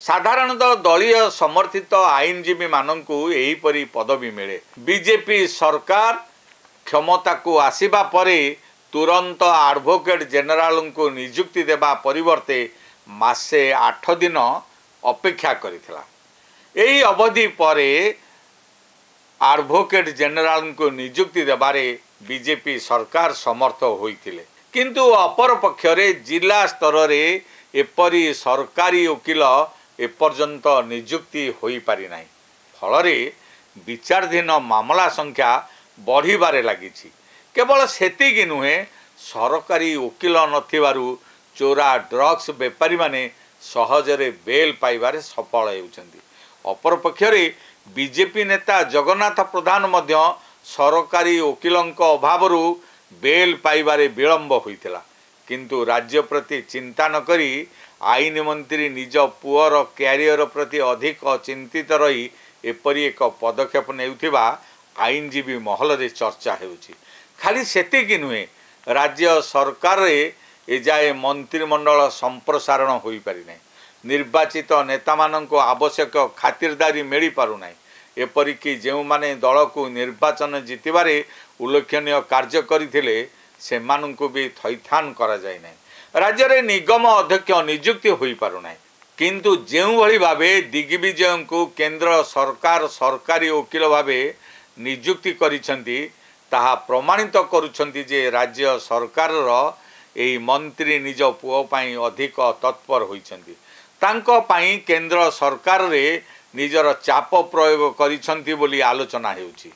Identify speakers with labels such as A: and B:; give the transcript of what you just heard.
A: साधारणतः दलीय समर्थित आईनजीवी मानकु एहीपरि पदवी मिले। बीजेपी सरकार क्षमता को आसिबा परे तुरंत एडवोकेट जनरल को नियुक्ति देबा परिवर्ते मासे 8 दिन अपेक्षा करिथिला। एही अवधि परे एडवोकेट जनरल को नियुक्ति देबारे बीजेपी सरकार समर्थ होइथिले, किंतु अपर पक्षरे जिला स्तर रे एपरी सरकारी वकील एपर्यंत नियुक्ति होई पारि नाही। फलरे विचाराधीन मामला संख्या बढ़िबारे लागिछि। केवल सेतिकी नुहे, सरकारी वकील नथिबारु चोरा ड्रग्स बेपारी माने सहजरे बेल पाइबारे सफल हेउछन्ति। अपर पक्षरे बीजेपी नेता जगन्नाथ प्रधान मध्य सरकारी वकीलंक अभावरु बेल पाइबारे विलंब होइतिला, किंतु राज्य प्रति चिंता न करी आईन मंत्री निज पुअर क्यारियर प्रति अधिक चिंतित रही एपरी एक पदक्षेप नेउथिबा आईनजीवी महल रे चर्चा हेउछि। खाली सेतिकी नुहे, राज्य सरकार रे एजाए मंत्रिमंडल संप्रसारण होई पारि नै। निर्वाचित नेता माननको आवश्यक खातिरदारी मिली पारु नै। एपरिकी जेउ माने दल को निर्वाचन जितिबारे उल्लेखनीय कार्य करिथिले सेमाननको भी थैथान करा जाय नै। राज्य रे निगम अध्यक्ष नियुक्ति होई पारु नै, किंतु जेउ भली भाबे दिग्विजय को केंद्र सरकार सरकारी वकील भाबे नियुक्ति करिसंती ताहा प्रमाणित करुछंती जे राज्य सरकार रो एही मंत्री निज पुओ पाई अधिक तत्पर होइछंती। तांको पाई केंद्र सरकार रे निजर चाप प्रयोग करिसंती बोली आलोचना हेउछि।